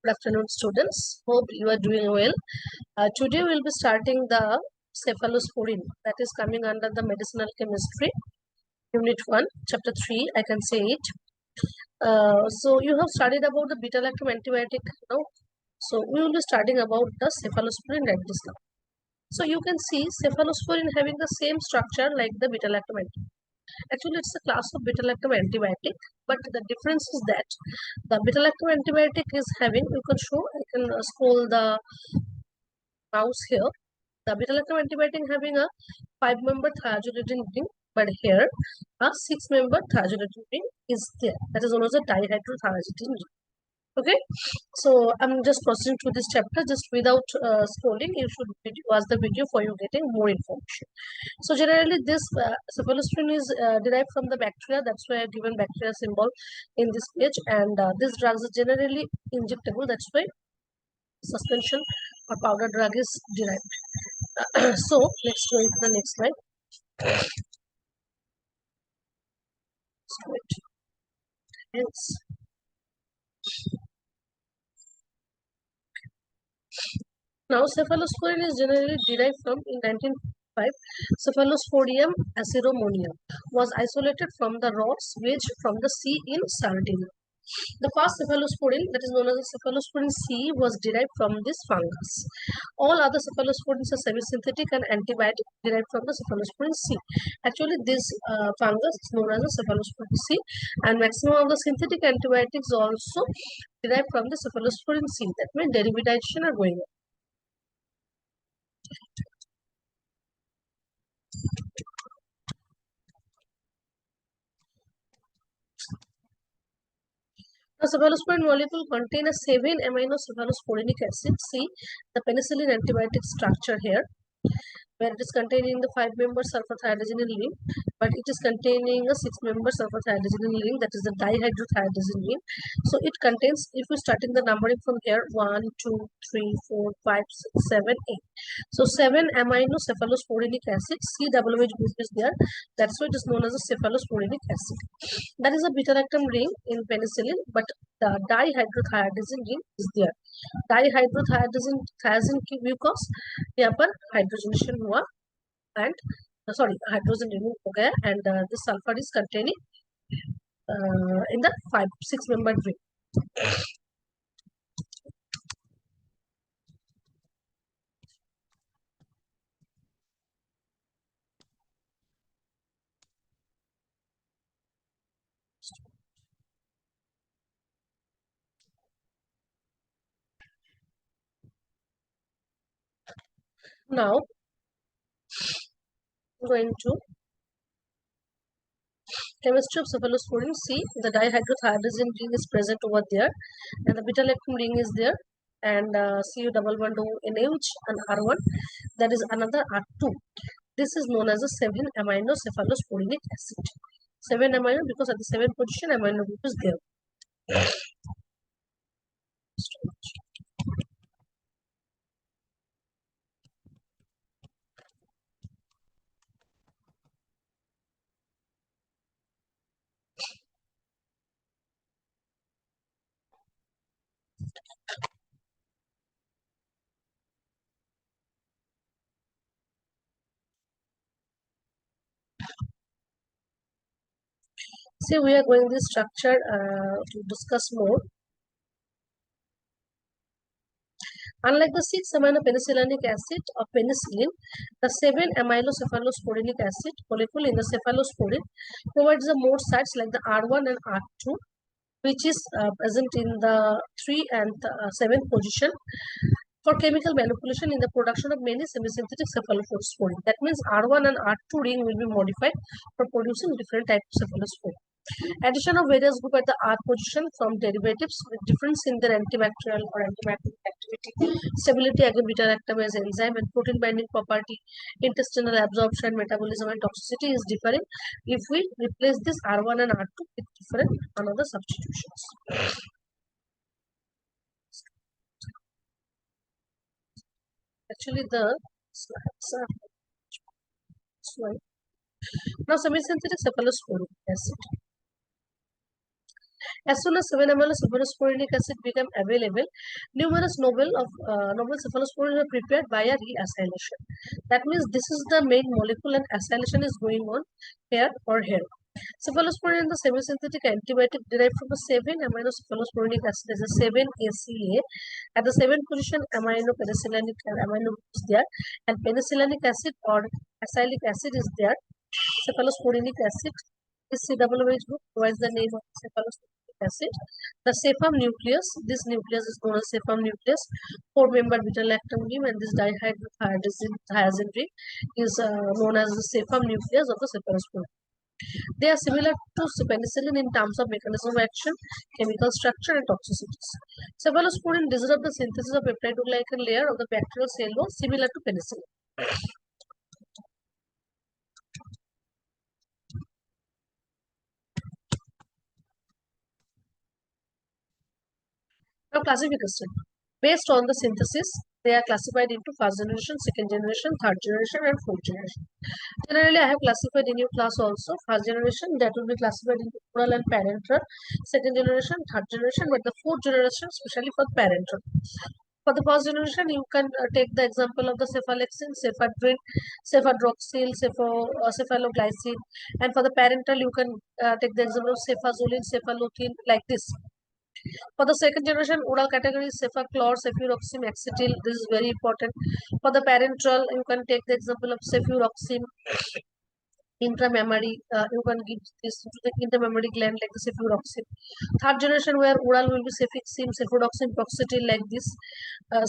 Good afternoon, students. Hope you are doing well. Today we'll be starting the cephalosporin that is coming under the medicinal chemistry, unit 1, chapter 3. I can say it. So you have studied about the beta-lactam antibiotic now. So we will be starting about the cephalosporin like this now. So you can see cephalosporin having the same structure like the beta-lactam antibiotic. Actually, it's a class of beta-lactam antibiotic, but the difference is that the beta-lactam antibiotic is having, you can show, I can scroll the mouse here. The beta-lactam antibiotic having a 5-member thiazolidine ring, but here a 6-member thiazolidine ring is there. That is known as a dihydrothiazolidine ring. Okay, so I'm just proceeding to this chapter just without scrolling. You should watch the video for you getting more information. So generally this cephalosporin is derived from the bacteria. That's why I've given bacteria symbol in this page, and this drug is generally injectable. That's why suspension or powder drug is derived. So let's go into the next slide. Hence, now cephalosporin is generally derived from in 1905 Cephalosporium aceromonium was isolated from the rod swage from the sea in Sardinia. The first cephalosporin, that is known as the cephalosporin C, was derived from this fungus. All other cephalosporins are semi-synthetic and antibiotic derived from the cephalosporin C. Actually, this fungus is known as the cephalosporin C, and maximum of the synthetic antibiotics also derived from the cephalosporin C. That means derivatization are going on. The cephalosporin molecule contains a 7-amino cephalosporinic acid. See the penicillin antibiotic structure here, where it is containing the 5-member sulfur thiazolidine ring, but it is containing a 6-member sulfur thiazolidine ring, that is the dihydrothiazolidine ring. So it contains, if we starting the numbering from here, 1, 2, 3, 4, 5, 6, 7, 8. So 7-amino cephalosporinic acid, COOH group is there. That's why it is known as a cephalosporinic acid. That is a beta-lactam ring in penicillin, but the dihydrothiazolidine ring is there. डाइहाइड्रोथायरोसिन की mucus यहाँ पर hydrogenation हुआ and sorry hydrogen remove हो गया and this sulphur is containing in the 5-6 member ring. Now going to chemistry of cephalosporin. See the dihydrothiazolidine ring is present over there, and the beta-lactam ring is there, and Cu-double-bond-O-NH and R1, that is another R2. This is known as a 7-amino cephalosporinic acid. 7-amino because at the 7th position amino group is there. See, we are going this structure to discuss more. Unlike the 6-amino penicillinic acid of penicillin, the 7-amino cephalosporinic acid molecule in the cephalosporin provides the more sites like the R1 and R2, which is present in the 3 and 7th position for chemical manipulation in the production of many semi-synthetic cephalosporin. That means R1 and R2 ring will be modified for producing different types of cephalosporin. Addition of various group at the R position from derivatives with difference in their antibacterial or antibiotic activity, stability against beta-lactamase enzyme, and protein binding property, intestinal absorption, metabolism, and toxicity is differing if we replace this R1 and R2 with different another substitutions. Actually, the slides are now semi-synthetic cephalosporin acid. As soon as 7 ml of cephalosporinic acid became available, numerous novel cephalosporin were prepared via reacylation. That means this is the main molecule and acylation is going on here or here. Cephalosporin is the semi-synthetic antibiotic derived from the 7 amino cephalosporinic acid. There is a 7-ACA. At the 7th position, amino penicillinic amino is there, and penicillinic acid or acylic acid is there. Cephalosporinic acid is COOH group, provides the name of cephalosporinic acid. The cepham nucleus, this nucleus is known as cepham nucleus, 4-membered beta-lactam ring, and this dihydroxythiazine ring is known as the cepham nucleus of the cephalosporin. They are similar to penicillin in terms of mechanism of action, chemical structure, and toxicities. Cephalosporin disrupt the synthesis of peptidoglycan layer of the bacterial cell wall, similar to penicillin. Now, classification. Based on the synthesis, they are classified into first generation, second generation, third generation, and fourth generation. Generally, I have classified in your class also. First generation, that will be classified into oral and parenteral. Second generation, third generation, but the fourth generation, especially for parenteral. For the first generation, you can take the example of the cephalexin, cephadrin, cephadroxyl, cephaloglycin, and for the parental, you can take the example of cefazolin, cephalothin, like this. For the second generation, oral category is cefaclor, cefuroxime, acetyl. This is very important. For the parenteral, you can take the example of cefuroxime, intramammary. You can give this to the intramammary gland like the cefuroxime. Third generation, where oral will be cefixime, cefuroxime, proxetyl, like this.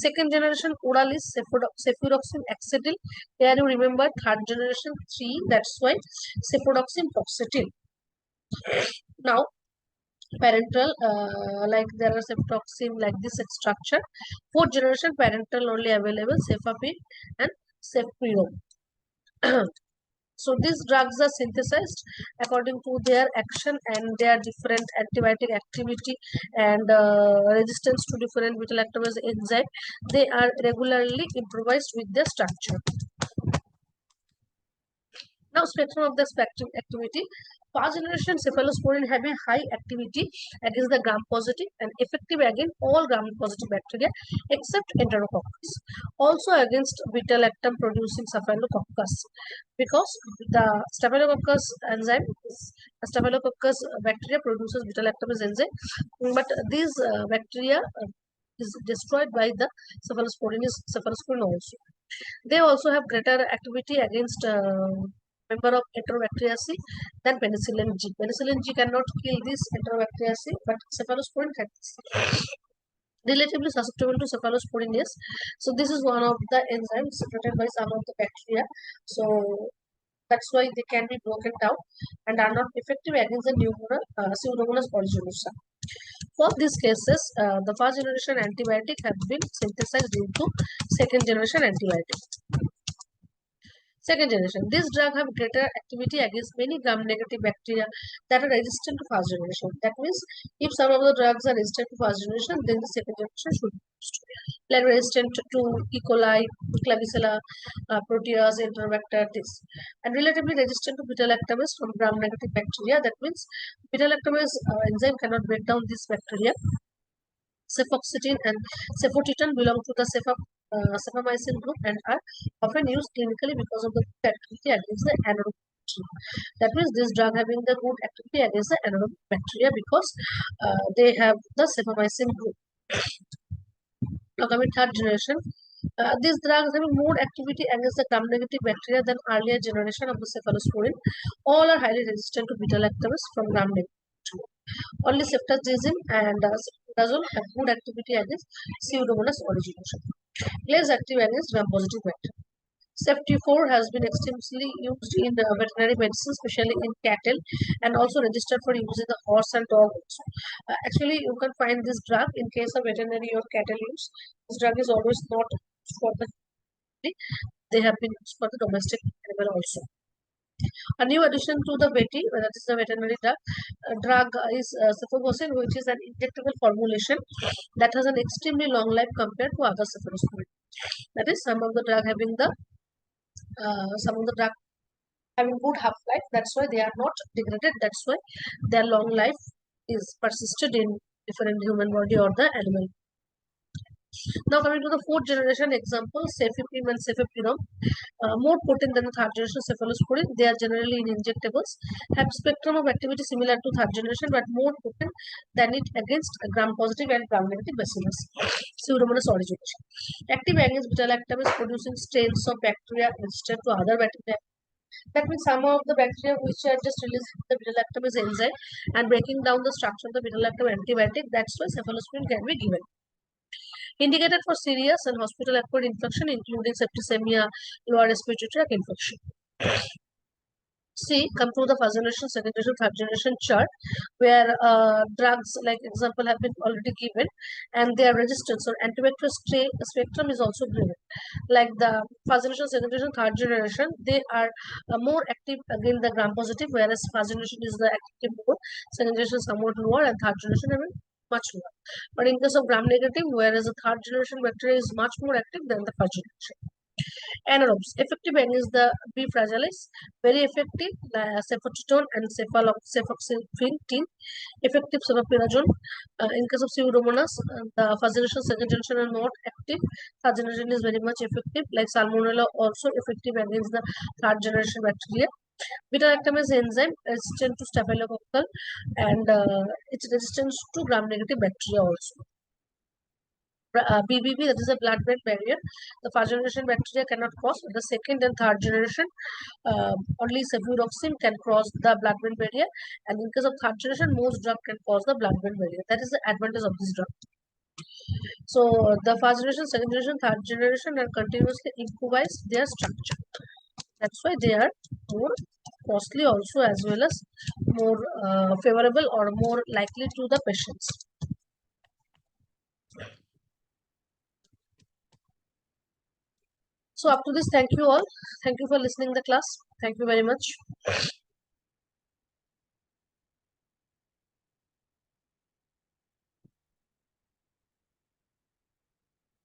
Second generation, oral is cefuroxime, acetyl. Here you remember third generation 3. That's why cefuroxime, proxetyl. Now, parental, like there are cephalosporin like this structure. Fourth generation parental only available, cefapin and cefpiro. So these drugs are synthesized according to their action and their different antibiotic activity and resistance to different beta-lactamase enzyme. They are regularly improvised with their structure. Now, spectrum of the spectrum activity. First generation cephalosporin have a high activity against the gram-positive and effective against all gram-positive bacteria except Enterococcus. Also against beta-lactam producing Staphylococcus, because the Staphylococcus enzyme, Staphylococcus bacteria produces beta-lactamase enzyme, but these bacteria is destroyed by the cephalosporin also. They also have greater activity against member of Enterobacteriaceae than penicillin G. Penicillin G cannot kill this Enterobacteriaceae, but cephalosporin can. Relatively susceptible to cephalosporin, yes. So this is one of the enzymes secreted by some of the bacteria. So that's why they can be broken down and are not effective against the Pseudomonas aeruginosa. For these cases, the first generation antibiotic have been synthesized into second generation antibiotic. Second generation. This drug have greater activity against many gram-negative bacteria that are resistant to first generation. That means if some of the drugs are resistant to first generation, then the second generation should be used. Like resistant to E. coli, Clavicella, Proteus, Enterobacter, this. And relatively resistant to beta-lactamase from gram-negative bacteria. That means beta-lactamase enzyme cannot break down this bacteria. Cefoxitin and cefotitan belong to the cephomycin group and are often used clinically because of the good activity against the anaerobic bacteria. That means this drug having the good activity against the anaerobic bacteria because they have the cephomycin group. Now coming third generation, these drugs having more activity against the gram-negative bacteria than earlier generation of the cephalosporin. All are highly resistant to beta-lactamase from gram-negative bacteria. Only ceftazidime and ceftriaxone have good activity against Pseudomonas aeruginosa. Less active against gram-positive bacteria. Ceftriaxone has been extensively used in veterinary medicine, especially in cattle, and also registered for use in the horse and dog also. Actually, you can find this drug in case of veterinary or cattle use. This drug is always not used for the they have been used for the domestic animal also. A new addition to the VETI, that is the veterinary drug is cephalosporin, which is an injectable formulation that has an extremely long life compared to other cephalosporin. That is, some of the drug having good half life. That's why they are not degraded. That's why their long life is persisted in different human body or the animal. Now coming to the fourth generation example, cefepime and cefepime, more potent than the third generation cephalosporin. They are generally in injectables, have spectrum of activity similar to third generation but more potent than it against gram-positive and gram-negative bacillus. Pseudomonas aeruginosa. Active against beta-lactam is producing strains of bacteria resistant to other bacteria. That means some of the bacteria which are just releasing the beta-lactamase enzyme and breaking down the structure of the beta-lactam antibiotic. That's why cephalosporin can be given. Indicated for serious and hospital-acquired infection, including septicemia, lower respiratory tract infection. See, come to the first generation, second generation, third generation chart, where drugs, like example, have been already given, and their resistance or antibacterial spectrum is also given. Like the first generation, second generation, third generation, they are more active against the gram-positive, whereas first generation is the active more, second generation is somewhat lower, and third generation much lower. But in case of gram-negative, whereas the third generation bacteria is much more active than the first generation. Anaerobes, effective against the B. fragilis, very effective, cephotitone and cephalosporin, effective cephalosporin. In case of pseudomonas, the first generation, second generation are not active. Third generation is very much effective, like salmonella, also effective against the third generation bacteria. Beta-lactamase enzyme resistant to staphylococcal and it's resistant to gram-negative bacteria also. BBB, that is a blood-brain barrier. The first generation bacteria cannot cross. The second and third generation, only cefuroxime can cross the blood-brain barrier. And in case of third generation, most drug can cross the blood-brain barrier. That is the advantage of this drug. So the first generation, second generation, third generation are continuously improvise their structure. That's why they are more costly also, as well as more favorable or more likely to the patients. So up to this, thank you all. Thank you for listening the class. Thank you very much.